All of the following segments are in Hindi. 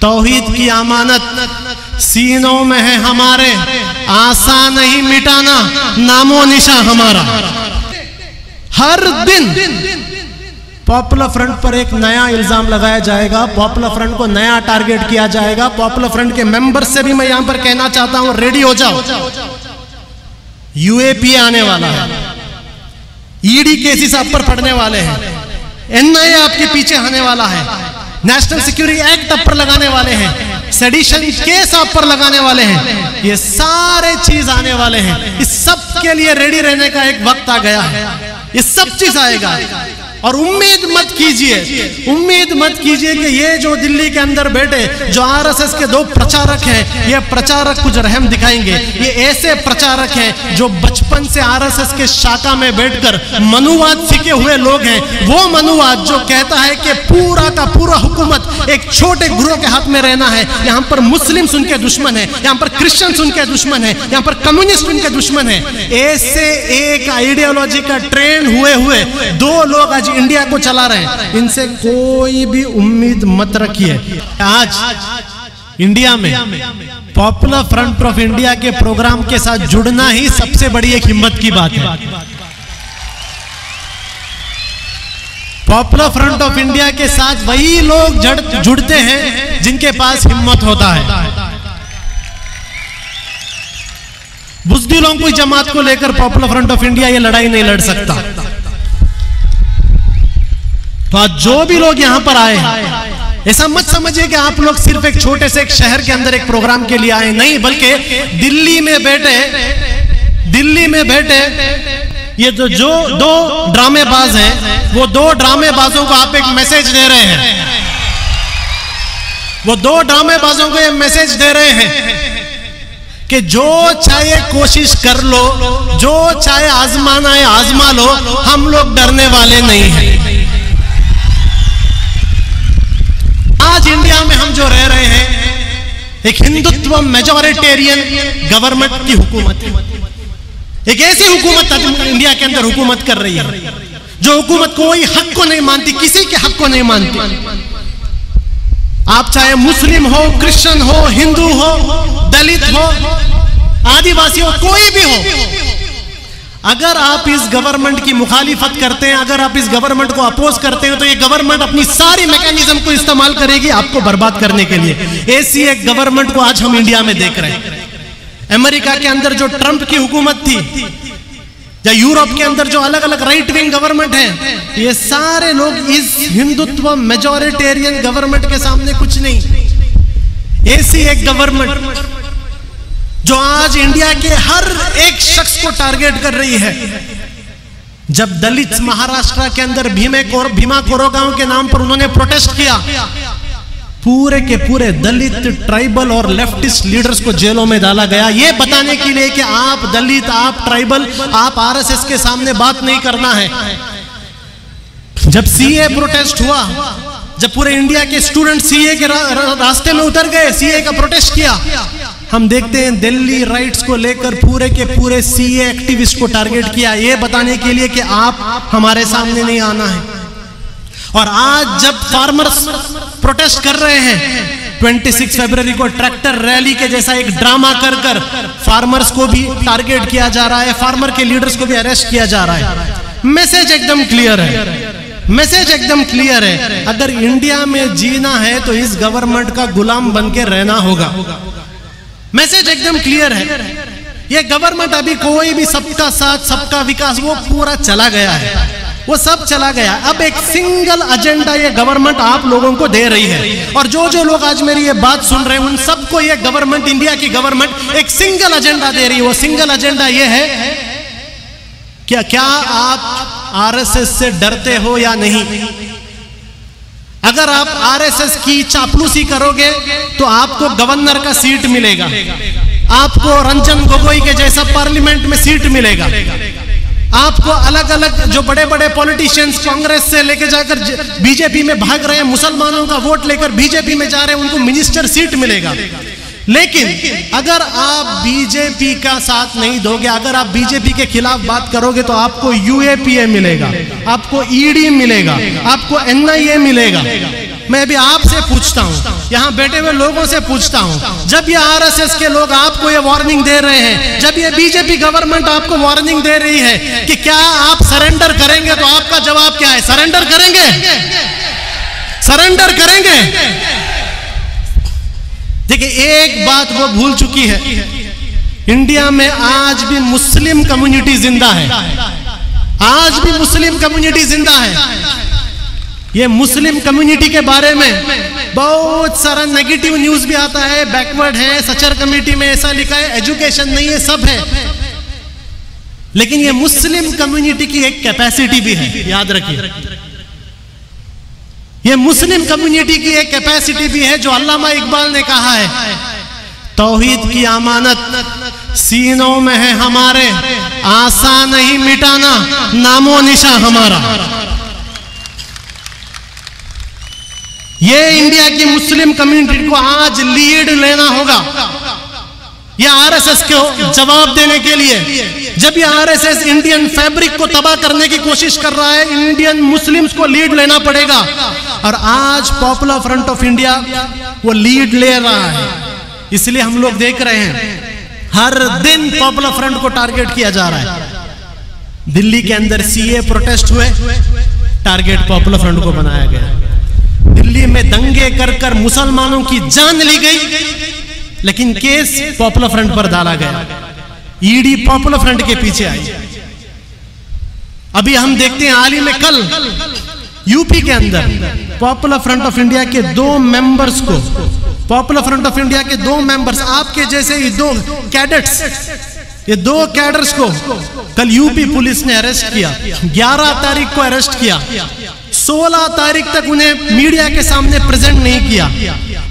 तौहीद की अमानत सीनों में है हमारे, आसान नहीं मिटाना नामो निशा हमारा। हर दिन पॉपुलर फ्रंट पर एक नया इल्जाम लगाया जाएगा, पॉपुलर फ्रंट को नया टारगेट किया जाएगा। पॉपुलर फ्रंट के मेंबर से भी मैं यहां पर कहना चाहता हूं, रेडी हो जाओ, यूएपी आने वाला है, ईडी केसेस आप पर पड़ने वाले हैं, एनआईए आपके पीछे आने वाला है, नेशनल सिक्योरिटी एक्ट आप पर लगाने वाले हैं, सेडिशन केस आप पर लगाने वाले हैं, ये सारे चीज आने वाले हैं। इस सब के लिए रेडी रहने का एक वक्त आ गया है, ये सब चीज आएगा। और उम्मीद मत कीजिए कि ये जो दिल्ली के अंदर बैठे जो आरएसएस के दो प्रचारक हैं, ये प्रचारक कुछ रहम दिखाएंगे। ये ऐसे प्रचारक हैं जो बचपन से आरएसएस के शाखा में बैठकर मनुवाद सीखे हुए लोग हैं। वो मनुवाद जो कहता है कि पूरा का पूरा हुकूमत एक छोटे ग्रोह के हाथ में रहना है। यहाँ पर मुस्लिम्स उनके दुश्मन है, यहाँ पर क्रिश्चियंस उनके दुश्मन है, यहाँ पर कम्युनिस्ट उनके दुश्मन है। ऐसे एक आइडियोलॉजी का ट्रेंड हुए दो लोग आज इंडिया को चला रहे हैं। इनसे कोई भी उम्मीद मत रखिए। आज इंडिया में पॉपुलर फ्रंट ऑफ इंडिया के प्रोग्राम के साथ जुड़ना ही सबसे बड़ी एक हिम्मत की बात है। पॉपुलर फ्रंट ऑफ इंडिया के साथ वही लोग जुड़ते हैं जिनके पास हिम्मत होता है। बुज़दिलों की जमात को लेकर पॉपुलर फ्रंट ऑफ इंडिया ये लड़ाई नहीं लड़ सकता। तो आज जो भी लोग यहां पर आए हैं, ऐसा मत समझिए कि आप लोग सिर्फ एक छोटे से एक शहर के अंदर एक प्रोग्राम के लिए आए, नहीं, बल्कि दिल्ली में बैठे ये जो दो ड्रामेबाज हैं, वो दो ड्रामेबाजों को आप एक मैसेज दे रहे हैं। वो दो ड्रामेबाजों को ये मैसेज दे रहे हैं कि जो चाहे कोशिश कर लो, जो चाहे आजमाना है आजमा लो, हम लोग डरने वाले नहीं हैं। आज इंडिया में हम जो रह रहे हैं एक हिंदुत्व मेजॉरिटेरियन गवर्नमेंट की हुकूमत है। एक ऐसी हुकूमत इंडिया के अंदर हुकूमत कर रही है जो हुकूमत कोई हक को नहीं मानती, किसी के हक को नहीं मानती। आप चाहे मुस्लिम हो, क्रिश्चियन हो, हिंदू हो, दलित हो, आदिवासी हो, कोई भी हो, अगर आप इस गवर्नमेंट की मुखालिफत करते हैं, अगर आप इस गवर्नमेंट को अपोज करते हैं, तो ये गवर्नमेंट अपनी सारी मैकेनिज्म को इस्तेमाल करेगी आपको बर्बाद करने के लिए। ऐसी एक गवर्नमेंट को आज हम इंडिया में देख रहे हैं। अमेरिका के अंदर जो ट्रंप की हुकूमत थी, या यूरोप के अंदर जो अलग अलग राइट विंग गवर्नमेंट है, ये सारे लोग इस हिंदुत्व मेजॉरिटेरियन गवर्नमेंट के सामने कुछ नहीं। ऐसी एक गवर्नमेंट जो आज इंडिया के हर एक शख्स को टारगेट कर रही है। जब दलित महाराष्ट्र के अंदर भीमा कोरेगांव के नाम पर उन्होंने प्रोटेस्ट किया, पूरे के पूरे दलित, ट्राइबल और लेफ्टिस्ट लीडर्स को जेलों में डाला गया, ये बताने के लिए कि आप दलित, आप ट्राइबल, आप आरएसएस के सामने बात नहीं करना है। जब सीए प्रोटेस्ट हुआ, जब पूरे इंडिया के स्टूडेंट सीए के रास्ते में उतर गए, सीए का प्रोटेस्ट किया, हम देखते हैं दिल्ली राइट्स को लेकर पूरे के पूरे सीए एक्टिविस्ट को टारगेट किया, ये बताने के लिए कि आप हमारे सामने नहीं आना है। और आज जब फार्मर्स प्रोटेस्ट कर रहे हैं, 26 फरवरी को ट्रैक्टर रैली के जैसा एक ड्रामा कर फार्मर्स को भी टारगेट किया जा रहा है, फार्मर के लीडर्स को भी अरेस्ट किया जा रहा है। मैसेज एकदम क्लियर है, मैसेज एकदम क्लियर है। अगर इंडिया में जीना है तो इस गवर्नमेंट का गुलाम बन के रहना होगा। मैसेज एकदम क्लियर है। ये गवर्नमेंट अभी कोई भी सबका साथ सबका विकास वो पूरा चला गया है, वो सब चला गया। अब एक सिंगल एजेंडा ये गवर्नमेंट आप लोगों को दे रही है। और जो जो लोग आज मेरी ये बात सुन रहे हैं, उन सबको ये गवर्नमेंट, इंडिया की गवर्नमेंट एक सिंगल एजेंडा दे रही है। वो सिंगल एजेंडा ये है, क्या आप आरएसएस से डरते हो या नहीं? अगर आप आरएसएस की चापलूसी करोगे तो आपको गवर्नर का सीट मिलेगा, आपको रंजन गोगोई के जैसा पार्लियामेंट में सीट मिलेगा, आपको अलग अलग जो बड़े बड़े पॉलिटिशियंस कांग्रेस से लेकर जाकर बीजेपी में भाग रहे हैं, मुसलमानों का वोट लेकर बीजेपी में जा रहे हैं, उनको मिनिस्टर सीट मिलेगा। लेकिन अगर आप बीजेपी का साथ नहीं दोगे, अगर आप बीजेपी के खिलाफ बात करोगे, तो आपको यूएपीए मिलेगा, आपको ईडी मिलेगा, आपको एनआईए मिलेगा। मैं भी आपसे पूछता हूं, यहां बैठे हुए लोगों से पूछता हूं, जब ये आरएसएस के लोग आपको ये वार्निंग दे रहे हैं, जब ये बीजेपी गवर्नमेंट आपको वार्निंग दे रही है कि क्या आप सरेंडर करेंगे, तो आपका जवाब क्या है? सरेंडर करेंगे? सरेंडर करेंगे? देखिए, एक बात वो भूल चुकी है, इंडिया में आज भी मुस्लिम कम्युनिटी जिंदा है, आज भी मुस्लिम कम्युनिटी जिंदा है। ये मुस्लिम कम्युनिटी के बारे में बहुत सारा नेगेटिव न्यूज भी आता है, बैकवर्ड है, सचर कमेटी में ऐसा लिखा है, एजुकेशन नहीं है, सब है, लेकिन ये मुस्लिम कम्युनिटी की एक कैपेसिटी भी है, याद रखिए। ये मुस्लिम कम्युनिटी की एक कैपेसिटी भी है, जो अल्लामा इकबाल ने कहा है, तौहीद की अमानत सीनों में है हमारे, आसान नहीं मिटाना नामो निशा हमारा। ये इंडिया की मुस्लिम कम्युनिटी को आज लीड लेना होगा, ये आरएसएस को जवाब देने के लिए। जब ये आरएसएस इंडियन फैब्रिक को तबाह करने की कोशिश कर रहा है, इंडियन मुस्लिम्स को लीड लेना पड़ेगा। और आज पॉपुलर फ्रंट ऑफ इंडिया वो लीड ले रहा है, इसलिए हम लोग देख रहे हैं हर दिन पॉपुलर फ्रंट को टारगेट किया जा रहा है। दिल्ली के अंदर सीए प्रोटेस्ट हुए, टारगेट पॉपुलर फ्रंट को बनाया गया। दिल्ली में दंगे कर कर मुसलमानों की जान ली गई, लेकिन केस पॉपुलर फ्रंट पर डाला गया, ईडी पॉपुलर फ्रंट के पीछे आई। अभी हम देखते हैं हाल ही में कल यूपी के अंदर पॉपुलर फ्रंट ऑफ इंडिया के 2 मेंबर्स को, पॉपुलर फ्रंट ऑफ इंडिया के 2 मेंबर्स, आपके जैसे ही 2 कैडेट्स, ये 2 कैडर्स को कल यूपी पुलिस ने अरेस्ट किया। 11 तारीख को अरेस्ट किया, 16 तारीख तक उन्हें मीडिया के सामने प्रेजेंट नहीं किया।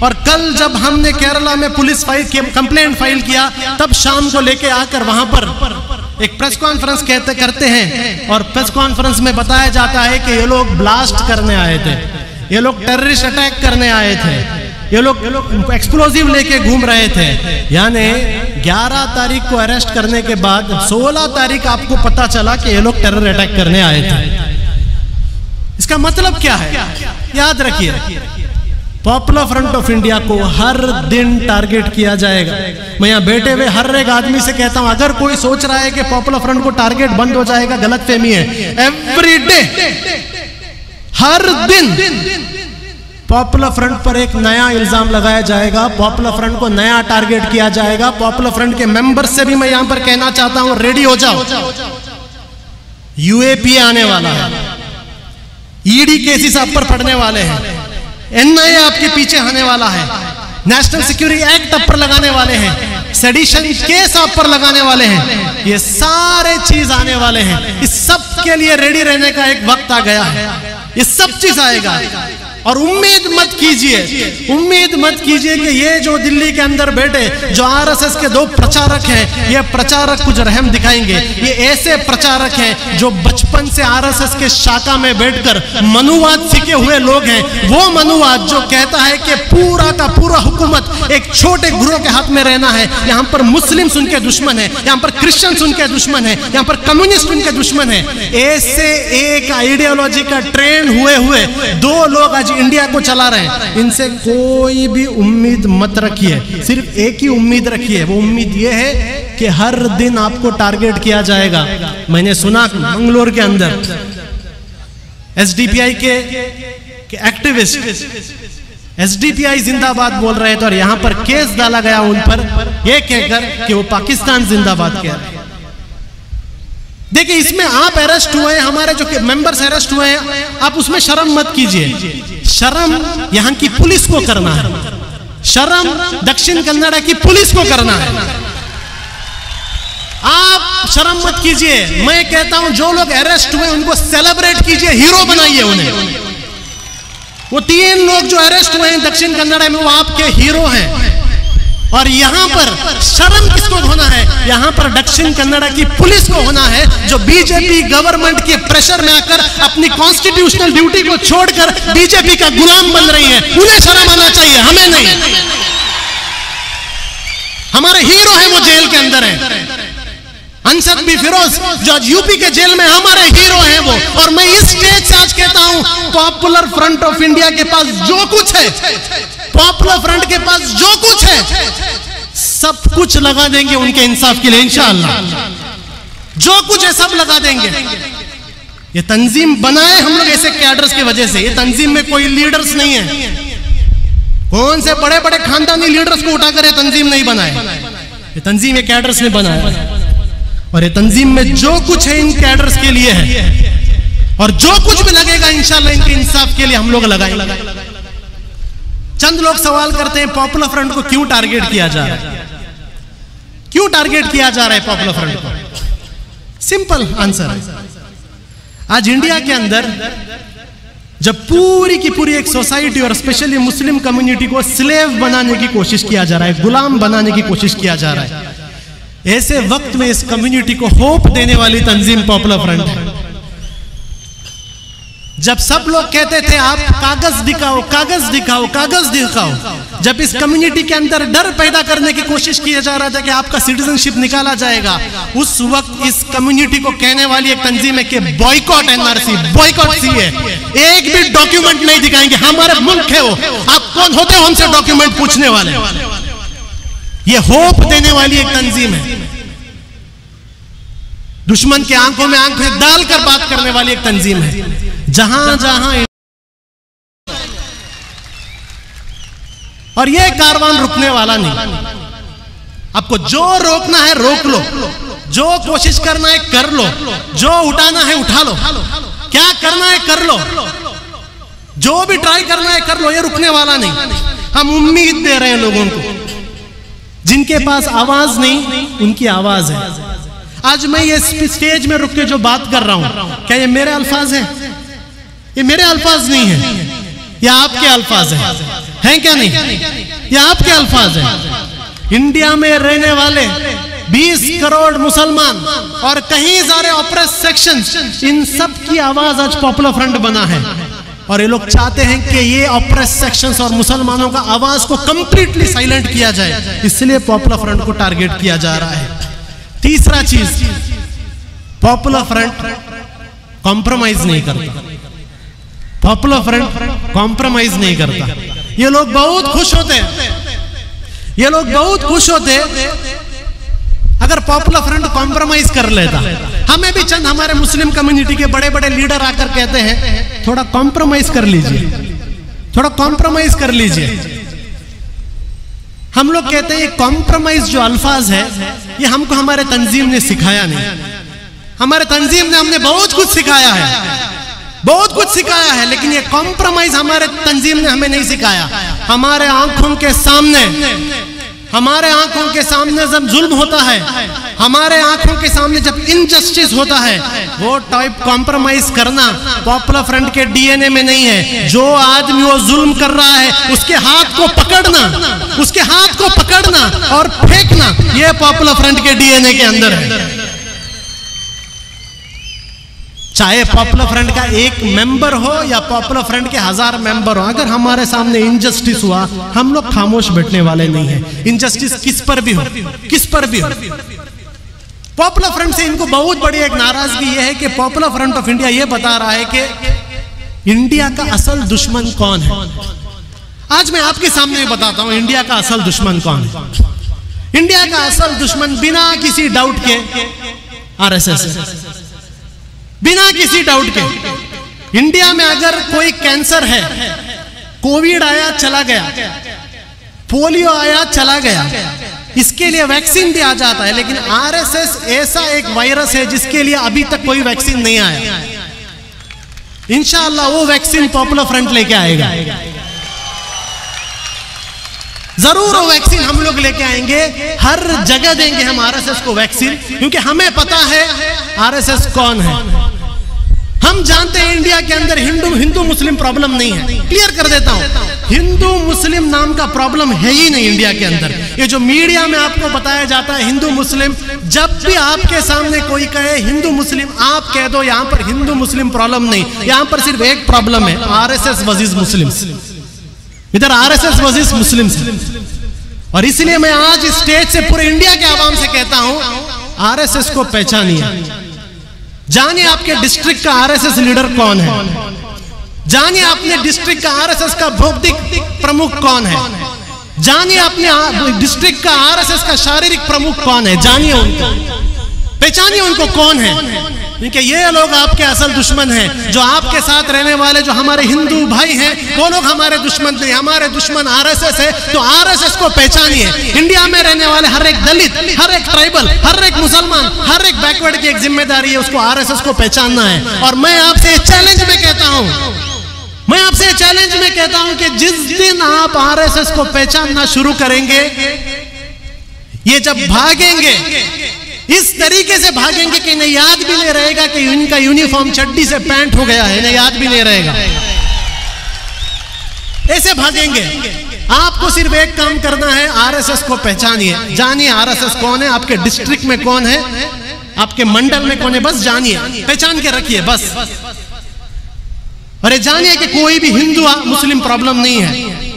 और कल जब हमने केरला में पुलिस कंप्लेंट फाइल किया, तब शाम को लेके आकर वहां पर एक प्रेस कॉन्फ्रेंस करते हैं, और प्रेस कॉन्फ्रेंस में बताया जाता है कि ये लोग ब्लास्ट करने आए थे, ये लोग टेररिस्ट अटैक करने आए थे, ये लोग एक्सप्लोजिव लेके घूम रहे थे। यानी 11 तारीख को अरेस्ट करने के बाद 16 तारीख आपको पता चला कि ये लोग टेरर अटैक करने आए थे। इसका मतलब क्या है? याद रखिए, पॉपुलर फ्रंट ऑफ इंडिया को हर दिन टारगेट किया जाएगा। मैं यहाँ बैठे हुए हर एक आदमी से कहता हूं, अगर कोई सोच रहा है कि पॉपुलर फ्रंट को टारगेट बंद हो जाएगा, गलतफहमी है। एवरी डे, हर दिन पॉपुलर फ्रंट पर एक नया इल्जाम लगाया जाएगा, पॉपुलर फ्रंट को नया टारगेट किया जाएगा। पॉपुलर फ्रंट के मेंबर्स से भी मैं यहां पर कहना चाहता हूं, रेडी हो जाओ, यूएपीए आने वाला है, ईडी केसेस आप पर पड़ने वाले हैं, एनआईए आपके पीछे आने वाला है, नेशनल सिक्योरिटी एक्ट आप पर लगाने वाले हैं, सेडिशन केस आप पर लगाने वाले हैं, ये सारे चीज आने वाले हैं। इस सब के लिए रेडी रहने का एक वक्त आ गया है, ये सब चीज आएगा। और उम्मीद मत कीजिए कि ये जो दिल्ली के अंदर बैठे जो आरएसएस के 2 प्रचारक हैं, ये प्रचारक कुछ रहम दिखाएंगे। ये ऐसे प्रचारक हैं जो बचपन से आरएसएस के शाखा में बैठकर मनुवाद सीखे हुए लोग हैं। वो मनुवाद जो कहता है कि पूरा का पूरा हुकूमत एक छोटे ग्रोह के हाथ में रहना है। यहाँ पर मुस्लिम उनके दुश्मन है, यहाँ पर क्रिश्चियंस उनके दुश्मन है, यहाँ पर कम्युनिस्ट उनके दुश्मन है। ऐसे एक आइडियोलॉजी का ट्रेंड हुए 2 लोग आज इंडिया को चला रहे हैं। इनसे कोई भी उम्मीद मत रखिए, सिर्फ एक ही उम्मीद रखिए, वो उम्मीद ये है कि हर दिन आपको टारगेट किया जाएगा। मैंने सुना मंगलोर के अंदर एसडीपीआई के एक्टिविस्ट एसडीपीआई जिंदाबाद बोल रहे थे, और यहां पर केस डाला गया उन पर यह कहकर कि वो पाकिस्तान जिंदाबाद कह रहे हैं। देखिए, इसमें आप अरेस्ट हुए हैं, हमारे जो मेंबर्स अरेस्ट हुए हैं, आप उसमें शर्म मत कीजिए। शर्म यहां की पुलिस को करना है, शर्म दक्षिण कन्नड़ा की पुलिस को करना है। आप शर्म मत कीजिए। मैं कहता हूं, जो लोग अरेस्ट हुए उनको सेलिब्रेट कीजिए, हीरो बनाइए उन्हें। वो 3 लोग जो अरेस्ट हुए हैं दक्षिण कन्नड़ा में, वो आपके हीरो हैं। और यहां पर शर्म किसको होना है? यहां पर दक्षिण कन्नड़ा की पुलिस को होना है, जो बीजेपी गवर्नमेंट के प्रेशर में आकर अपनी कॉन्स्टिट्यूशनल ड्यूटी को छोड़कर बीजेपी का गुलाम बन रही है। उन्हें शर्म आना चाहिए, हमें नहीं। हमारे हीरो हैं, वो जेल के अंदर हैं। अंसद बी फिरोज जो आज यूपी के जेल में हमारे हीरो हैं वो। और मैं इस स्टेज से आज कहता हूं, पॉपुलर फ्रंट ऑफ इंडिया के पास जो कुछ है, पॉपुलर फ्रंट के पास जो कुछ है, सब कुछ लगा देंगे उनके इंसाफ के लिए इंशाअल्लाह। जो कुछ है सब लगा देंगे। ये तंजीम बनाए हम लोग ऐसे कैडर्स की वजह से। ये तंजीम में कोई लीडर्स नहीं है, कौन से बड़े बड़े खानदानी लीडर्स को उठाकर ये तंजीम नहीं बनाए। ये तंजीम ये कैडर्स ने बनाया। और ये तंजीम में जो कुछ है इन कैडर्स के लिए है। और जो कुछ भी लगेगा इंशाल्लाह इनके इंसाफ के लिए हम लोग लगाएंगे। चंद लोग सवाल करते हैं पॉपुलर फ्रंट को क्यों टारगेट किया जा रहा है, क्यों टारगेट किया जा रहा है पॉपुलर फ्रंट को? सिंपल आंसर है, आज इंडिया के अंदर जब पूरी की पूरी एक सोसाइटी और स्पेशली मुस्लिम कम्युनिटी को स्लेव बनाने की कोशिश किया जा रहा है, गुलाम बनाने की कोशिश किया जा रहा है, ऐसे वक्त में इस कम्युनिटी को होप देने वाली तंजीम पॉपुलर फ्रंट है। जब सब लोग कहते थे आप कागज दिखाओ, कागज दिखाओ, कागज दिखाओ, जब इस कम्युनिटी के अंदर डर पैदा करने की कोशिश किया जा रहा था कि आपका सिटीजनशिप निकाला जाएगा, उस वक्त इस कम्युनिटी को कहने वाली एक तंजीम है कि बॉयकॉट एनआरसी, बॉयकॉट सीए, एक भी डॉक्यूमेंट नहीं दिखाएंगे, हमारे मुल्क है वो, आप कौन होते हो हमसे डॉक्यूमेंट पूछने वाले। ये होप देने वाली एक तंजीम है, दुश्मन के आंखों में आंखें डालकर बात करने वाली एक तंजीम है। जहां जहां और ये कारवान रुकने वाला नहीं। आपको जो रोकना है रोक लो, जो कोशिश करना है कर लो, जो उठाना है उठा लो, क्या करना है कर लो, जो भी ट्राई करना है कर लो, ये रुकने वाला नहीं। हम उम्मीद दे रहे हैं लोगों को, जिनके पास आवाज नहीं उनकी आवाज है। आज मैं ये स्टेज में रुक के जो बात कर रहा हूं, क्या ये मेरे अल्फाज हैं? ये मेरे अल्फाज नहीं है, ये आपके अल्फाज हैं क्या नहीं? ये आपके अल्फाज हैं। इंडिया में रहने वाले 20 करोड़ मुसलमान और कहीं सारे ऑप्रेस सेक्शंस, इन सब की आवाज आज पॉपुलर फ्रंट बना है। और ये लोग चाहते हैं कि ये ऑप्रेस सेक्शंस और मुसलमानों का आवाज को कंप्लीटली साइलेंट किया जाए, इसलिए पॉपुलर फ्रंट को टारगेट किया जा रहा है। तीसरा चीज, पॉपुलर फ्रंट कॉम्प्रोमाइज नहीं करता। पॉपुलर फ्रंट कॉम्प्रोमाइज नहीं करता। ये लोग बहुत खुश होते हैं, ये लोग बहुत खुश होते अगर पॉपुलर फ्रंट कॉम्प्रोमाइज कर लेता। हमें भी चंद हमारे मुस्लिम कम्युनिटी के बड़े बड़े लीडर आकर कहते हैं थोड़ा कॉम्प्रोमाइज कर लीजिए, थोड़ा कॉम्प्रोमाइज कर लीजिए। हम लोग कहते हैं ये कॉम्प्रोमाइज जो अल्फाज है ये हमको हमारे तंजीम ने सिखाया नहीं। हमारे तंजीम ने हमने बहुत कुछ सिखाया है, बहुत कुछ सिखाया है, लेकिन ये कॉम्प्रोमाइज हमारे तंजीम ने हमें नहीं सिखाया। हमारे आंखों के सामने, हमारे आंखों के सामने जब जुल्म होता है, हमारे आंखों के सामने जब इनजस्टिस होता है, वो टाइप कॉम्प्रोमाइज करना पॉपुलर फ्रंट के डीएनए में नहीं है। जो आदमी वो जुल्म कर रहा है उसके हाथ को पकड़ना, उसके हाथ को पकड़ना और फेंकना, ये पॉपुलर फ्रंट के डीएनए के अंदर है। चाहे पॉपुलर फ्रंट का एक मेंबर हो या पॉपुलर फ्रंट के 1000 मेंबर हो, अगर हमारे सामने इनजस्टिस हुआ हम लोग खामोश बैठने वाले नहीं हैं। इनजस्टिस किस पर भी हो, किस पर भी हो। पॉपुलर फ्रंट से इनको बहुत बड़ी एक नाराजगी यह है कि पॉपुलर फ्रंट ऑफ इंडिया यह बता रहा है कि इंडिया का असल दुश्मन कौन है। आज मैं आपके सामने बताता हूं इंडिया का असल दुश्मन कौन है। इंडिया का असल दुश्मन बिना किसी डाउट के आरएसएस है, बिना किसी डाउट के। इंडिया में अगर कोई कैंसर है, कोविड आया चला गया, पोलियो आया चला गया, इसके लिए वैक्सीन भी आ जाता है, लेकिन आरएसएस ऐसा एक वायरस है जिसके लिए अभी तक कोई वैक्सीन नहीं आया। इंशाअल्लाह वो वैक्सीन पॉपुलर फ्रंट लेके आएगा, जरूर वो वैक्सीन हम लोग लेके आएंगे, हर जगह देंगे हम आरएसएस को वैक्सीन, क्योंकि हमें पता है आरएसएस कौन है। हम जानते हैं इंडिया के अंदर हिंदू मुस्लिम प्रॉब्लम नहीं है। क्लियर कर देता हूं, हिंदू मुस्लिम नाम का प्रॉब्लम है ही नहीं इंडिया के अंदर। ये जो मीडिया में आपको बताया जाता है हिंदू मुस्लिम, जब भी आपके सामने कोई कहे हिंदू मुस्लिम, आप कह दो यहां पर हिंदू मुस्लिम प्रॉब्लम नहीं, यहां पर सिर्फ एक प्रॉब्लम है, आरएसएस वर्सेस मुस्लिम। इधर आरएसएस वर्सेस मुस्लिम। और इसलिए मैं आज स्टेज से पूरे इंडिया के आवाम से कहता हूं आरएसएस को पहचानिए। जानिए आपके डिस्ट्रिक्ट का आरएसएस लीडर कौन है, जानिए अपने डिस्ट्रिक्ट का आरएसएस का भौतिक प्रमुख कौन है, जानिए अपने डिस्ट्रिक्ट का आरएसएस का शारीरिक प्रमुख कौन है, जानिए उनको, पहचानिए उनको कौन है। क्योंकि ये लोग आपके असल दुश्मन हैं। जो आपके साथ रहने वाले जो हमारे हिंदू भाई हैं वो लोग हमारे दुश्मन नहीं, हमारे दुश्मन आरएसएस है। तो आरएसएस को पहचानिए। इंडिया में रहने वाले हर एक दलित, हर एक ट्राइबल, हर एक मुसलमान, हर एक बैकवर्ड की एक जिम्मेदारी है, उसको आरएसएस को पहचानना है। और मैं आपसे चैलेंज में कहता हूं, मैं आपसे चैलेंज में कहता हूं कि जिस दिन आप आरएसएस को पहचानना शुरू करेंगे, ये जब भागेंगे इस तरीके से भागेंगे कि इन्हें याद भी नहीं रहेगा कि इनका यूनिफॉर्म चड्डी से पैंट हो गया है, इन्हें याद भी नहीं रहेगा। ऐसे भागेंगे। आपको सिर्फ एक काम करना है, आरएसएस को पहचानिए। जानिए आरएसएस कौन है, आपके डिस्ट्रिक्ट में कौन है, आपके मंडल में कौन है, बस जानिए, पहचान के रखिए बस। अरे जानिए कि कोई भी हिंदू मुस्लिम प्रॉब्लम नहीं है।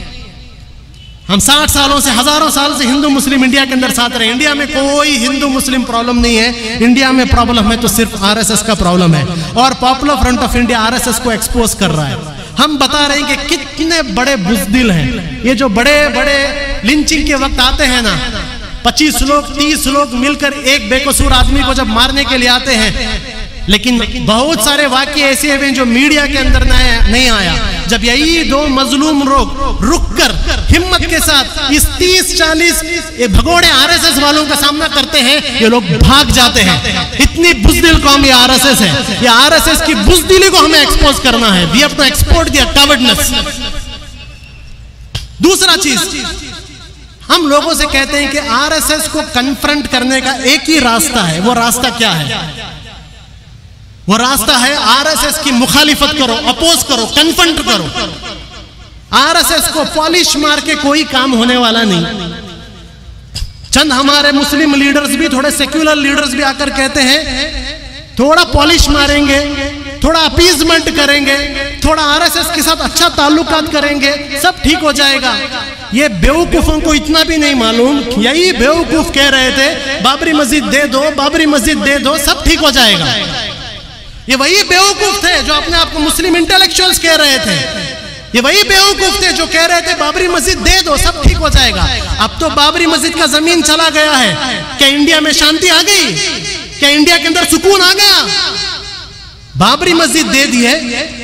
हम 60 सालों से, हजारों साल से हिंदू मुस्लिम इंडिया के अंदर साथ रहे। इंडिया में कोई हिंदू मुस्लिम प्रॉब्लम नहीं है। इंडिया में प्रॉब्लम है तो सिर्फ आरएसएस का प्रॉब्लम है। और popular front of India RSS को एक्सपोज कर रहा है। हम बता रहे हैं कि कितने बड़े बुज़दिल हैं ये, जो बड़े बड़े लिंचिंग के वक्त आते हैं ना, 25 लोग 30 लोग मिलकर एक बेकसूर आदमी को जब मारने के लिए आते हैं, लेकिन बहुत सारे वाक्य ऐसे हैं जो मीडिया के अंदर नहीं आया। जब यही दो मजलूम लोग रुककर हिम्मत के साथ इस 30-40 भगोड़े आरएसएस वालों का सामना करते हैं, ये लोग भाग जाते हैं। इतनी बुज़दिल कौम ये आरएसएस है। ये आरएसएस की बुज़दिली को हमें एक्सपोज करना है। We have to export their cowardness. दूसरा चीज, हम लोगों से कहते हैं कि आरएसएस को कन्फ्रंट करने का एक ही रास्ता है। वो रास्ता क्या है? वो रास्ता है आरएसएस की मुखालिफत करो, अपोज करो, कन्फ्रंट करो। आरएसएस को पॉलिश मार के कोई काम होने वाला नहीं। चंद हमारे मुस्लिम लीडर्स भी, थोड़े सेक्युलर लीडर्स भी आकर कहते हैं थोड़ा पॉलिश मारेंगे, थोड़ा अपीजमेंट करेंगे, थोड़ा आरएसएस के साथ अच्छा ताल्लुकात करेंगे, सब ठीक हो जाएगा। ये बेवकूफों को इतना भी नहीं मालूम, यही बेवकूफ कह रहे थे बाबरी मस्जिद दे दो, बाबरी मस्जिद दे दो, सब ठीक हो जाएगा। ये वही बेवकूफ थे जो अपने आप को मुस्लिम इंटेलेक्चुअल्स कह रहे थे। ये वही बेवकूफ थे जो कह रहे थे बाबरी मस्जिद दे दो, सब ठीक हो जाएगा। अब तो बाबरी मस्जिद का जमीन चला गया है। क्या इंडिया में शांति आ गई? क्या इंडिया के अंदर सुकून आ गया? बाबरी मस्जिद दे दी है,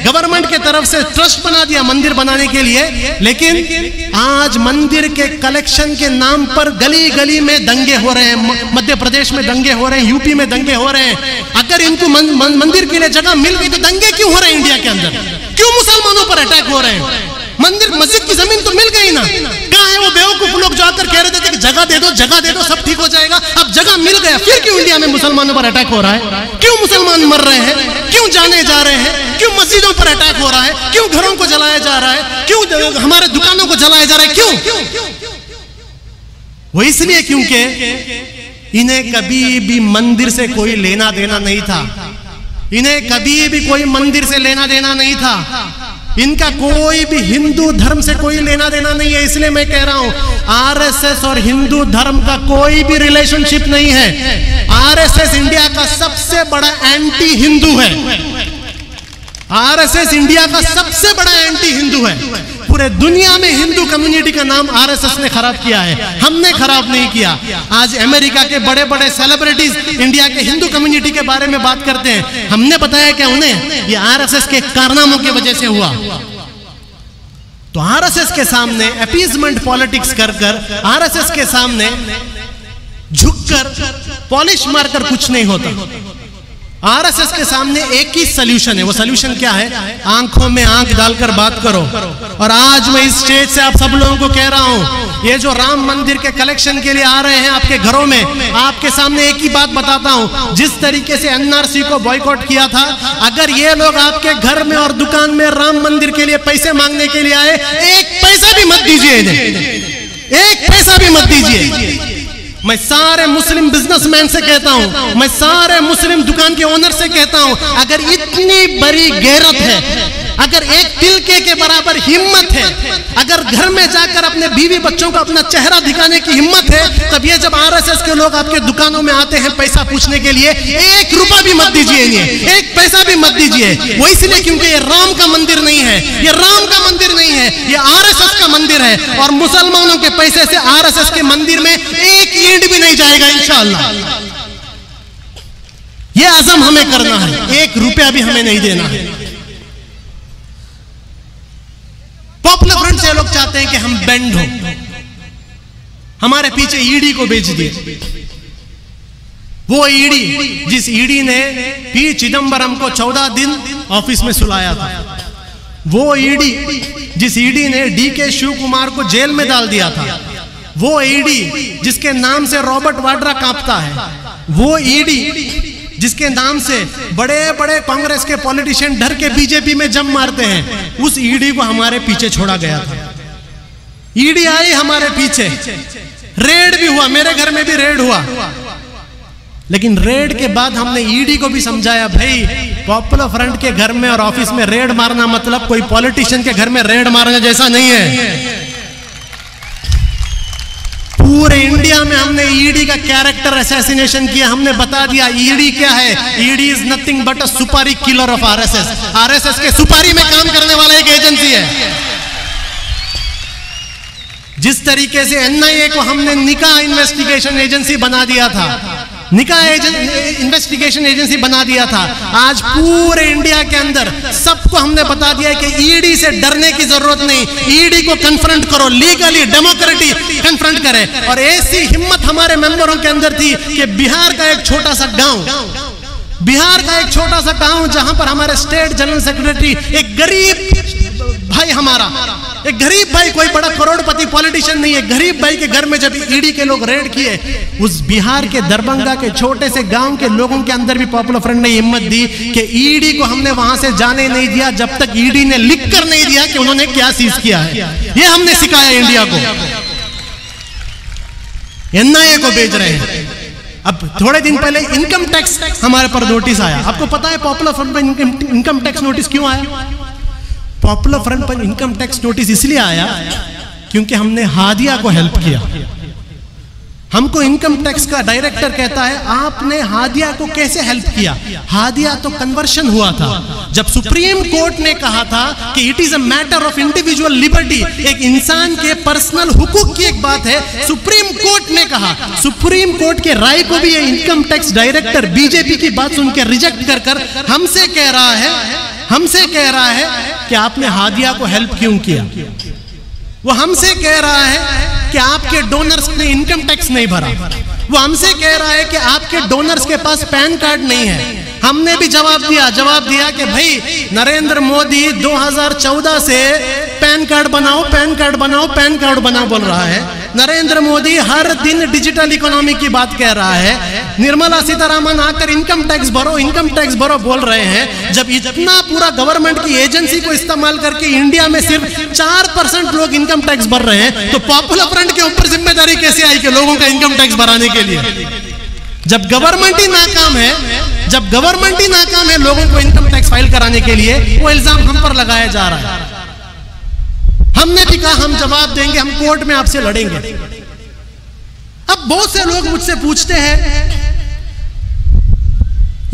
गवर्नमेंट के तरफ से ट्रस्ट बना दिया मंदिर बनाने के लिए, लेकिन आज मंदिर के कलेक्शन के नाम पर गली गली में दंगे हो रहे हैं। मध्य प्रदेश में दंगे हो रहे हैं, यूपी में दंगे हो रहे हैं। अगर इनको मंदिर के लिए जगह मिल गई तो दंगे क्यों हो रहे हैं इंडिया के अंदर? क्यों मुसलमानों पर अटैक हो रहे हैं? मंदिर मस्जिद की जमीन तो मिल गई ना। कहाँ है वो बेवकूफ लोग जो आकर कह रहे थे कि जगह दे दो, जगह दे दो, सब ठीक हो जाएगा। अब जगह मिल गया, फिर क्यों इंडिया में मुसलमानों पर अटैक हो रहा है? क्यों मुसलमान मर रहे हैं? क्यों जाने जा रहे हैं? क्यों मस्जिदों पर अटैक हो रहा है? क्यों घरों को जलाया जा रहा है? क्यों हमारे दुकानों को जलाया जा रहा है? क्यों? वो इसलिए क्योंकि इन्हें कभी भी मंदिर से कोई लेना देना नहीं था। इन्हें कभी भी कोई मंदिर से लेना देना नहीं था। इनका कोई भी हिंदू धर्म से कोई लेना देना नहीं है। इसलिए मैं कह रहा हूं आरएसएस और हिंदू धर्म का कोई भी रिलेशनशिप नहीं है। आरएसएस इंडिया का सबसे बड़ा एंटी हिंदू है। आरएसएस इंडिया का सबसे बड़ा एंटी हिंदू है। पूरे दुनिया में हिंदू कम्युनिटी का नाम आरएसएस ने खराब किया है, हमने खराब नहीं किया। आज अमेरिका के बड़े बड़े सेलिब्रिटीज इंडिया के हिंदू कम्युनिटी के बारे में बात करते हैं। हमने बताया कि उन्हें ये आरएसएस के कारनामों की वजह से हुआ। तो आरएसएस के सामने अपीजमेंट पॉलिटिक्स कर कर, आरएसएस के सामने झुककर, पॉलिश मारकर कुछ नहीं होता। आरएसएस के सामने एक ही सॉल्यूशन है। वो सॉल्यूशन क्या है? आंखों में आंख डालकर बात करो। और आज मैं इस स्टेज से आप सब लोगों को कह रहा हूं, ये जो राम मंदिर के कलेक्शन के लिए आ रहे हैं आपके घरों में, आपके सामने एक ही बात बताता हूं। जिस तरीके से एनआरसी को बॉयकॉट किया था, अगर ये लोग आपके घर में और दुकान में राम मंदिर के लिए पैसे मांगने के लिए आए, एक पैसा भी मत दीजिए इन्हें, एक पैसा भी मत दीजिए। मैं सारे मुस्लिम बिजनेसमैन से कहता हूं, मैं सारे मुस्लिम दुकान के ओनर से कहता हूं, अगर इतनी बड़ी गैरत है अगर एक तिलके के बराबर हिम्मत है, अगर घर में जाकर अपने बीवी बच्चों को अपना चेहरा दिखाने की हिम्मत है, तब ये जब आरएसएस के लोग आपके दुकानों में आते हैं पैसा पूछने के लिए, 1 रुपया भी मत दीजिए इन्हें, 1 पैसा भी मत दीजिए। वो इसलिए क्योंकि ये राम का मंदिर नहीं है, ये राम का मंदिर नहीं है, ये आरएसएस का मंदिर है। और मुसलमानों के पैसे से आरएसएस के मंदिर में 1 ईंट भी नहीं जाएगा इंशाअल्लाह। ये आज़म हमें करना है, 1 रुपया भी हमें नहीं देना है। पॉपुलर फ्रंट से लोग चाहते हैं कि हम बेंड हो, हमारे पीछे ईडी को बेच दिए। वो ईडी जिस ईडी ने पी चिदंबरम को 14 दिन ऑफिस में सुलाया था, वो ईडी जिस ईडी ने डीके शिव कुमार को जेल में डाल दिया था, वो ईडी जिसके नाम से रॉबर्ट वाड्रा कांपता है, वो ईडी जिसके नाम से बड़े बड़े कांग्रेस के पॉलिटिशियन डर के बीजेपी में जम मारते हैं, उस ईडी को हमारे पीछे छोड़ा गया था। ईडी आई हमारे पीछे, रेड भी हुआ, मेरे घर में भी रेड हुआ, लेकिन रेड के बाद हमने ईडी को भी समझाया, भाई पॉपुलर फ्रंट के घर में और ऑफिस में रेड मारना मतलब कोई पॉलिटिशियन के घर में रेड मारने जैसा नहीं है। पूरे इंडिया में हमने ईडी का कैरेक्टर असैसिनेशन किया, हमने बता दिया ईडी क्या है। ईडी इज नथिंग बट अ सुपारी किलर ऑफ आरएसएस। आरएसएस के सुपारी में काम करने वाला एक एजेंसी है। जिस तरीके से एनआईए को हमने निकाह इन्वेस्टिगेशन एजेंसी बना दिया था, निकाह इन्वेस्टिगेशन एजेंसी बना दिया था, आज पूरे इंडिया के अंदर सबको हमने बता दिया है कि ईडी से डरने की जरूरत नहीं, ईडी को कन्फ्रंट करो, लीगली डेमोक्रेटिक कन्फ्रंट करे। और ऐसी हिम्मत हमारे मेंबरों के अंदर थी कि बिहार का एक छोटा सा गांव जहां पर हमारे स्टेट जनरल सेक्रेटरी, एक गरीब भाई, हमारा एक गरीब भाई, कोई बड़ा करोड़पति पॉलिटिशियन नहीं है, गरीब भाई के घर में जब ईडी के लोग रेड किए, उस बिहार के दरभंगा के छोटे से गांव के लोगों के अंदर भी पॉपुलर फ्रंट ने हिम्मत दी कि ईडी को हमने वहां से जाने नहीं दिया जब तक ईडी ने लिख कर नहीं दिया कि उन्होंने क्या सीज किया है। ये हमने सिखाया इंडिया को। एनआईए को भेज रहे हैं। अब थोड़े दिन पहले इनकम टैक्स हमारे पर नोटिस आया। आपको पता है पॉपुलर फ्रंट पर इनकम टैक्स नोटिस क्यों आया? पॉपुलर फ्रंट पर इनकम टैक्स नोटिस इसलिए आया क्योंकि हमने हादिया को हेल्प किया। हमको इनकम टैक्स का डायरेक्टर कहता है, आपने हादिया को कैसे हेल्प किया? हादिया तो कन्वर्शन हुआ था। जब सुप्रीम कोर्ट ने कहा था कि it is a matter of individual liberty, एक इंसान के पर्सनल हुकूक की एक बात है, सुप्रीम कोर्ट ने कहा, सुप्रीम कोर्ट के राय को भी ये इनकम टैक्स डायरेक्टर बीजेपी की बात सुन के रिजेक्ट कर हमसे कह रहा है कि आपने हादिया को हेल्प क्यों किया। वो हमसे कह रहा है कि आपके डोनर्स ने इनकम टैक्स नहीं भरा। वो हमसे कह रहा है कि आपके डोनर्स के पास पैन कार्ड नहीं है। हमने भी जवाब दिया कि भाई नरेंद्र मोदी 2014 से पैन कार्ड बनाओ बोल रहा है। नरेंद्र मोदी हर दिन डिजिटल इकोनॉमी की बात कह रहा है। निर्मला सीतारामन आकर इनकम टैक्स भरो बोल रहे हैं। जब इतना पूरा गवर्नमेंट की एजेंसी को इस्तेमाल करके इंडिया में सिर्फ 4% लोग इनकम टैक्स भर रहे हैं, तो पॉपुलर फ्रंट के ऊपर जिम्मेदारी कैसे आई कि लोगों का इनकम टैक्स भराने के लिए? जब गवर्नमेंट ही नाकाम है लोगों को इनकम टैक्स फाइल कराने के लिए, वो इल्जाम हम पर लगाया जा रहा है। हमने भी कहा हम जवाब देंगे, हम कोर्ट में आपसे लड़ेंगे। अब बहुत से लोग मुझसे पूछते हैं,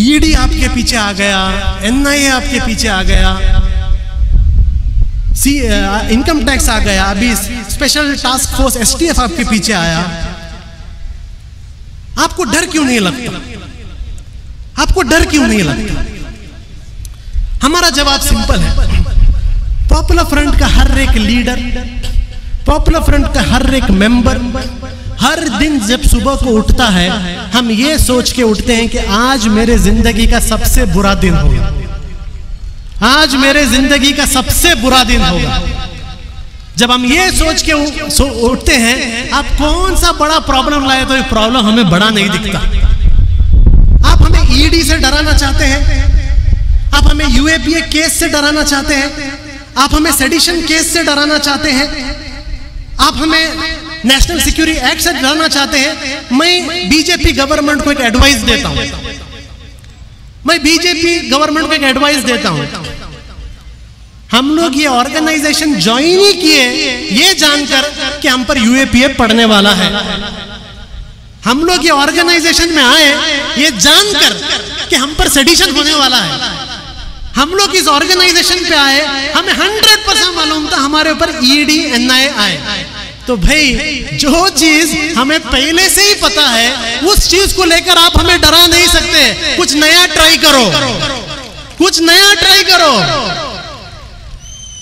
ईडी आपके पीछे आ गया, एनआईए आपके पीछे आ गया, इनकम टैक्स आ गया, अभी स्पेशल टास्क फोर्स एसटीएफ आपके पीछे आया, आपको डर क्यों नहीं लगता? हमारा जवाब सिंपल है। पॉपुलर फ्रंट का हर एक लीडर, पॉपुलर फ्रंट का हर एक मेंबर हर दिन जब सुबह को उठता है, हम ये सोच के उठते हैं कि आज मेरे जिंदगी का सबसे बुरा दिन होगा, आज मेरे जिंदगी का सबसे बुरा दिन होगा। जब हम ये सोच के उठते हैं, आप कौन सा बड़ा प्रॉब्लम लाए तो ये प्रॉब्लम हमें बड़ा नहीं दिखता। आप हमें ईडी से डराना चाहते हैं, आप हमें यूएपीए केस से डराना चाहते हैं, आप हमें सेडिशन केस से डराना चाहते हैं, आप हमें नेशनल सिक्योरिटी एक्ट से डराना चाहते हैं। मैं बीजेपी गवर्नमेंट को एक एडवाइस देता हूं, हम लोग ये ऑर्गेनाइजेशन ज्वाइन ही किए ये जानकर कि हम पर यूएपीए पड़ने वाला है। हम लोग ये ऑर्गेनाइजेशन में आए ये जानकर कि हम पर सेडिशन होने वाला है। हम लोग इस ऑर्गेनाइजेशन पे आए, हमें 100% मालूम था हमारे ऊपर ईडी एनआईए आए। तो भाई जो चीज हमें पहले से ही पता है उस चीज को लेकर आप हमें डरा नहीं सकते। कुछ नया ट्राई करो, कुछ नया ट्राई करो।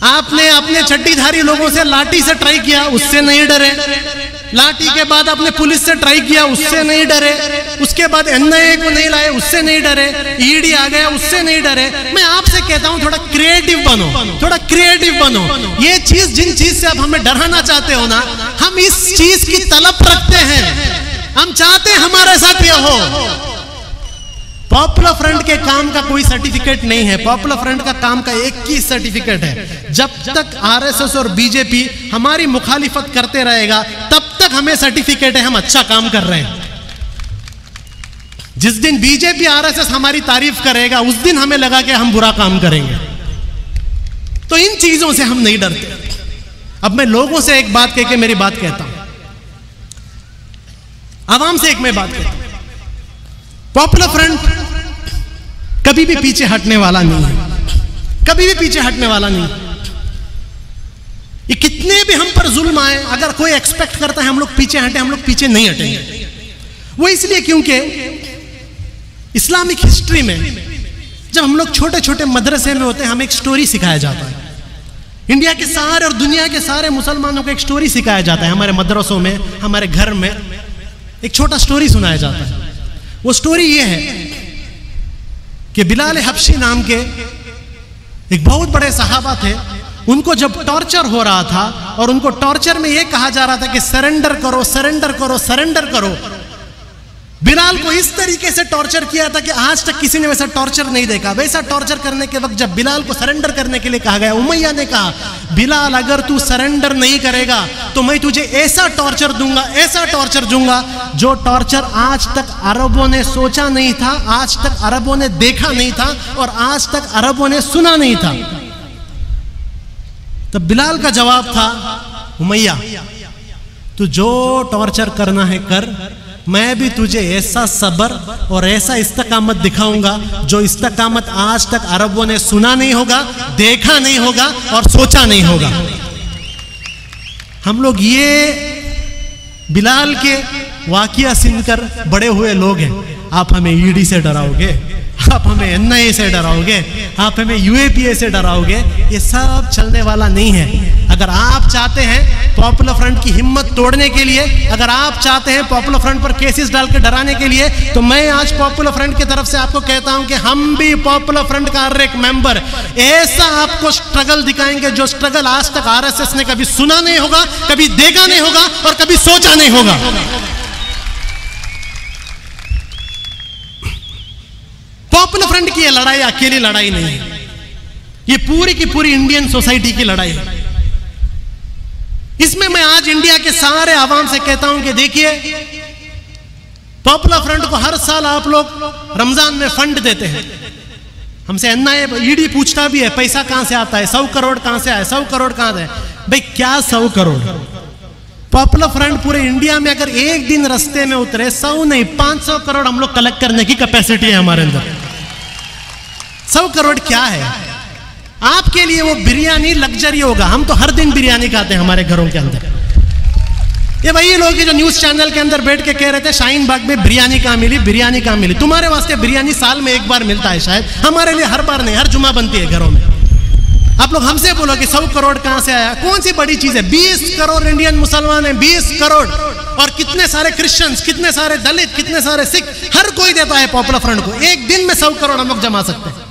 आपने अपने चड्डीधारी लोगों से लाठी से ट्राई किया, उससे नहीं डरे। लाठी के बाद आपने पुलिस से ट्राई किया, उससे नहीं डरे। उसके बाद एनआईए को नहीं लाए, उससे नहीं डरे। ईडी आ गया, उससे नहीं डरे। मैं आपसे कहता हूं थोड़ा क्रिएटिव बनो, थोड़ा क्रिएटिव बनो। ये चीज जिन चीज से आप हमें डराना चाहते हो ना, हम इस चीज की तलब रखते हैं। हम चाहते हैं हमारे साथ ये हो। पॉपुलर फ्रंट के काम का कोई सर्टिफिकेट नहीं है। पॉपुलर फ्रंट का काम का एक ही सर्टिफिकेट है, जब तक आरएसएस और बीजेपी हमारी मुखालिफत करते रहेगा तब तक हमें सर्टिफिकेट है हम अच्छा काम कर रहे हैं। जिस दिन बीजेपी आरएसएस हमारी तारीफ करेगा उस दिन हमें लगा कि हम बुरा काम करेंगे। तो इन चीजों से हम नहीं डरते। अब मैं लोगों से एक बात कह के मेरी बात कहता हूं, आवाम से एक मैं बात कहता हूं। पॉपुलर फ्रंट कभी भी पीछे हटने वाला नहीं है, कभी भी पीछे हटने वाला नहीं। ये कितने भी हम पर जुल्म आए, अगर कोई एक्सपेक्ट करता है हम लोग पीछे हटे, हम लोग पीछे नहीं हटेंगे। वो इसलिए क्योंकि इस्लामिक हिस्ट्री में जब हम लोग छोटे छोटे मदरसे में होते हैं हमें एक स्टोरी सिखाया जाता है। इंडिया के सारे और दुनिया के सारे मुसलमानों को एक स्टोरी सिखाया जाता है। हमारे मदरसों में, हमारे घर में एक छोटा स्टोरी सुनाया जाता है। वो स्टोरी ये है कि बिलाल हबशी नाम के एक बहुत बड़े सहाबा थे। उनको जब टॉर्चर हो रहा था और उनको टॉर्चर में ये कहा जा रहा था कि सरेंडर करो, सरेंडर करो, सरेंडर करो, बिलाल को इस तरीके से टॉर्चर किया था कि आज तक किसी ने वैसा टॉर्चर नहीं देखा। वैसा टॉर्चर करने के वक्त जब बिलाल को सरेंडर करने के लिए कहा गया, उमैया ने कहा बिलाल अगर तू सरेंडर नहीं करेगा तो मैं तुझे ऐसा टॉर्चर दूंगा, ऐसा टॉर्चर दूंगा जो टॉर्चर आज तक अरबों ने सोचा नहीं था, आज तक अरबों ने देखा नहीं था और आज तक अरबों ने सुना नहीं था। तब बिलाल का जवाब था, उमैया तू जो टॉर्चर करना है कर, मैं भी तुझे ऐसा सबर और ऐसा इस्तकामत दिखाऊंगा जो इस्तकामत आज तक अरबों ने सुना नहीं होगा, देखा नहीं होगा और सोचा नहीं होगा। हम लोग ये बिलाल के वाकिया सुनकर बड़े हुए लोग हैं। आप हमें ईडी से डराओगे, आप हमें एनआईए से डराओगे, आप हमें यूएपीए से डराओगे, ये सब चलने वाला नहीं है। अगर आप चाहते हैं पॉपुलर फ्रंट की हिम्मत तोड़ने के लिए, अगर आप चाहते हैं पॉपुलर फ्रंट पर केसेस डाल के डराने के लिए, तो मैं आज पॉपुलर फ्रंट की तरफ से आपको कहता हूं कि हम भी पॉपुलर फ्रंट का हर एक मेंबर ऐसा आपको स्ट्रगल दिखाएंगे जो स्ट्रगल आज तक आरएसएस ने कभी सुना नहीं होगा, कभी देखा नहीं होगा और कभी सोचा नहीं होगा। पॉपुलर फ्रंट की ये लड़ाई अकेली लड़ाई नहीं है, ये पूरी की पूरी इंडियन सोसाइटी की लड़ाई है। इसमें मैं आज इंडिया के सारे आवाम से कहता हूं कि देखिए, पॉपुलर फ्रंट को हर साल आप लोग रमजान में फंड देते हैं। हमसे एनआईए ईडी पूछता भी है पैसा कहां से आता है, 100 करोड़ कहां से आया, 100 करोड़ कहां से? भाई क्या 100 करोड़? पॉपुलर फ्रंट पूरे इंडिया में अगर एक दिन रास्ते में उतरे, 100 नहीं 500 करोड़ हम लोग कलेक्ट करने की कैपेसिटी है हमारे अंदर। 100 करोड़ क्या है आपके लिए? वो बिरयानी लग्जरी होगा। हम तो हर दिन बिरयानी खाते हैं हमारे घरों के अंदर। ये वही लोग जो न्यूज चैनल के अंदर बैठ के कह रहे थे शाहीन बाग में बिरयानी कहां मिली, बिरयानी कहां मिली। तुम्हारे वास्ते बिरयानी साल में एक बार मिलता है शायद, हमारे लिए हर बार नहीं, हर जुमा बनती है घरों में। आप लोग हमसे बोलो कि 100 करोड़ कहां से आया? कौन सी बड़ी चीज है? 20 करोड़ इंडियन मुसलमान हैं, 20 करोड़, और कितने सारे क्रिश्चियंस, कितने सारे दलित, कितने सारे सिख, हर कोई देता है पॉपुलर फ्रंट को। एक दिन में 100 करोड़ हम लोग जमा सकते हैं।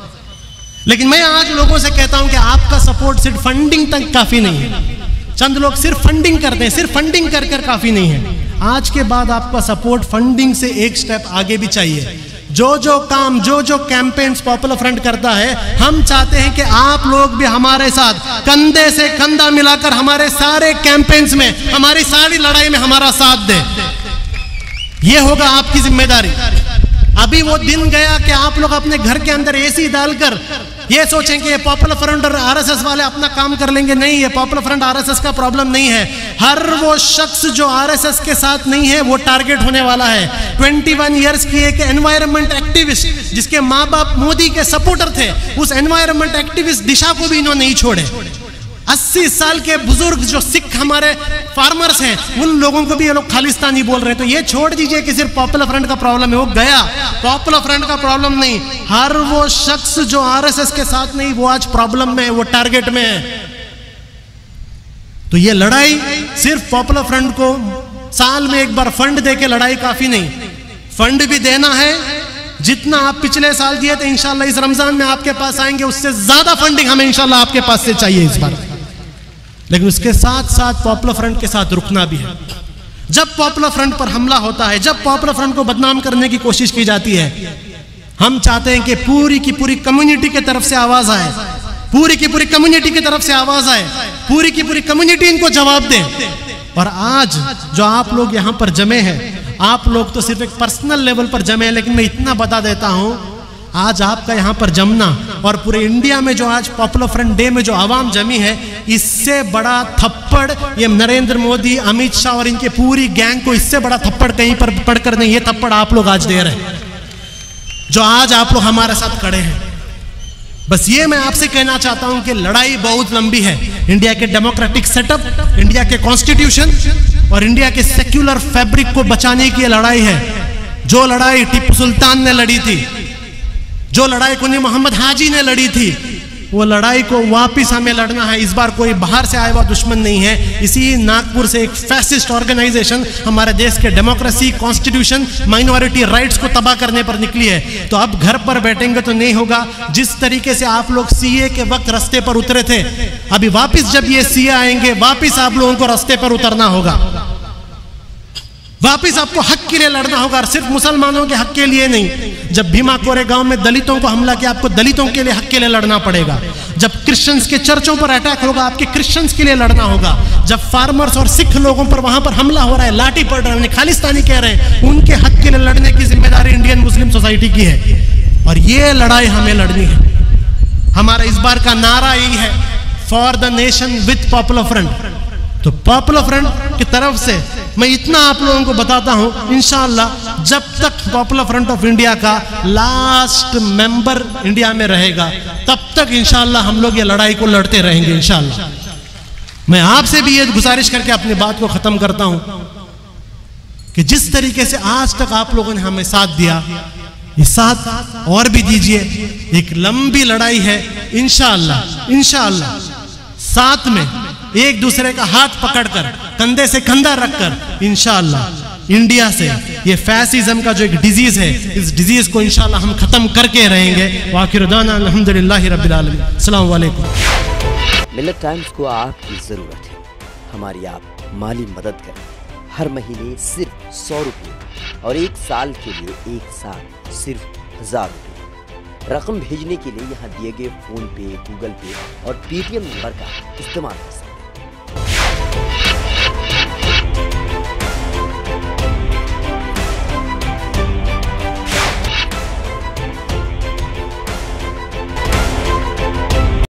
लेकिन मैं आज लोगों से कहता हूं कि आपका सपोर्ट सिर्फ फंडिंग तक काफी नहीं है। चंद लोग सिर्फ फंडिंग करते हैं, सिर्फ फंडिंग कर कर काफी नहीं है। आज के बाद आपका सपोर्ट फंडिंग से एक स्टेप आगे भी चाहिए। जो जो काम, जो जो कैंपेन्स पॉपुलर फ्रंट करता है, हम चाहते हैं कि आप लोग भी हमारे साथ कंधे से कंधा मिलाकर हमारे सारे कैंपेन्स में, हमारी सारी लड़ाई में हमारा साथ दें। यह होगा आपकी जिम्मेदारी। अभी वो दिन गया कि आप लोग अपने घर के अंदर एसी डालकर ये सोचें कि ये पॉपुलर फ्रंट और आरएसएस वाले अपना काम कर लेंगे, नहीं, ये पॉपुलर फ्रंट आरएसएस का प्रॉब्लम नहीं है। हर वो शख्स जो आरएसएस के साथ नहीं है वो टारगेट होने वाला है। 21 इयर्स की एक एनवायरनमेंट एक्टिविस्ट जिसके माँ बाप मोदी के सपोर्टर थे, उस एनवायरनमेंट एक्टिविस्ट दिशा को भी इन्होंने नहीं छोड़े। 80 साल के बुजुर्ग जो सिख हमारे फार्मर्स हैं, उन लोगों को भी ये लोग खालिस्तानी बोल रहे हैं। तो ये छोड़ दीजिए कि सिर्फ पॉपुलर फ्रंट का प्रॉब्लम है, वो गया। पॉपुलर फ्रंट का प्रॉब्लम नहीं, हर वो शख्स जो आरएसएस के साथ नहीं वो आज प्रॉब्लम में है, वो टारगेट में है। तो ये लड़ाई सिर्फ पॉपुलर फ्रंट को साल में एक बार फंड देके लड़ाई काफी नहीं, फंड भी देना है। जितना आप पिछले साल दिए थे इंशाल्लाह इस रमजान में आपके पास आएंगे, उससे ज्यादा फंडिंग हमें इंशाल्लाह आपके पास से चाहिए इस बार। लेकिन उसके साथ साथ पॉपुलर फ्रंट के साथ रुकना भी है। जब पॉपुलर फ्रंट पर हमला होता है, जब पॉपुलर फ्रंट को बदनाम करने की कोशिश की जाती है, हम चाहते हैं कि पूरी की पूरी कम्युनिटी की तरफ से आवाज आए, पूरी की पूरी कम्युनिटी की तरफ से आवाज आए, पूरी की पूरी कम्युनिटी इनको जवाब दे। और आज जो आप लोग यहां पर जमे हैं, आप लोग तो सिर्फ एक पर्सनल लेवल पर जमे हैं, लेकिन मैं इतना बता देता हूं, आज आपका यहां पर जमना और पूरे इंडिया में जो आज पॉपुलर फ्रंट डे में जो आवाम जमी है, इससे बड़ा थप्पड़ ये नरेंद्र मोदी, अमित शाह और इनके पूरी गैंग को इससे बड़ा थप्पड़ कहीं पर पड़कर नहीं, ये थप्पड़ आप लोग आज दे रहे हैं, जो आज आप लोग हमारे साथ खड़े हैं। बस ये मैं आपसे कहना चाहता हूं कि लड़ाई बहुत लंबी है। इंडिया के डेमोक्रेटिक सेटअप, इंडिया के कॉन्स्टिट्यूशन और इंडिया के सेक्युलर फैब्रिक को बचाने की लड़ाई है। जो लड़ाई टीपू सुल्तान ने लड़ी थी, जो लड़ाई कुनी मोहम्मद हाजी ने लड़ी थी, वो लड़ाई को वापिस हमें लड़ना है। इस बार कोई बाहर से आया हुआ दुश्मन नहीं है। इसी नागपुर से एक फैसिस्ट ऑर्गेनाइजेशन हमारे देश के डेमोक्रेसी, कॉन्स्टिट्यूशन, माइनॉरिटी राइट्स को तबाह करने पर निकली है। तो अब घर पर बैठेंगे तो नहीं होगा। जिस तरीके से आप लोग सीए के वक्त रास्ते पर उतरे थे, अभी वापिस जब ये सीए आएंगे, वापिस आप लोगों को रास्ते पर उतरना होगा, वापिस आपको हक के लिए लड़ना होगा। और सिर्फ मुसलमानों के हक के लिए नहीं, जब भीमा कोरेगांव में दलितों को हमला किया, आपको दलितों के लिए हक के लिए लड़ना पड़ेगा। जब क्रिश्चियंस के चर्चों पर अटैक होगा, आपके क्रिश्चियंस के लिए लड़ना होगा। जब फार्मर्स और सिख लोगों पर वहां पर हमला हो रहा है, लाठी पड़ रहा है, खालिस्तानी कह रहे हैं, उनके हक के लिए लड़ने की जिम्मेदारी इंडियन मुस्लिम सोसाइटी की है। और ये लड़ाई हमें लड़नी है। हमारा इस बार का नारा यही है, for the nation with popular front. तो पॉपुलर फ्रंट की तरफ से मैं इतना आप लोगों को बताता हूं, इंशाअल्लाह जब तक पॉपुलर फ्रंट ऑफ इंडिया का लास्ट मेंबर इंडिया में रहेगा, तब तक इंशाअल्लाह हम लोग ये लड़ाई को लड़ते रहेंगे इंशाअल्लाह। मैं आपसे भी ये गुजारिश करके अपनी बात को खत्म करता हूं कि जिस तरीके से आज तक आप लोगों ने हमें साथ दिया, ये साथ और भी दीजिए। एक लंबी लड़ाई है, इंशाअल्लाह इंशाअल्लाह साथ में एक दूसरे का हाथ पकड़कर, कंधे से कंधा रखकर इंशाअल्लाह इंडिया से ये फैसिज्म का जो एक डिजीज है, इस डिजीज को इंशाअल्लाह हम खत्म करके रहेंगे। वाखिर दाना अल्हम्दुलिल्लाहि रब्बिल आलमीन। अस्सलाम वालेकुम। मिल्लत टाइम्स को आपकी जरूरत है, हमारी आप माली मदद करें। हर महीने सिर्फ 100 रुपये और 1 साल के लिए एक साथ सिर्फ 1000 रुपये। रकम भेजने के लिए यहाँ दिए गए फोन पे, गूगल पे और पेटीएम नंबर का इस्तेमाल कर सकते हैं।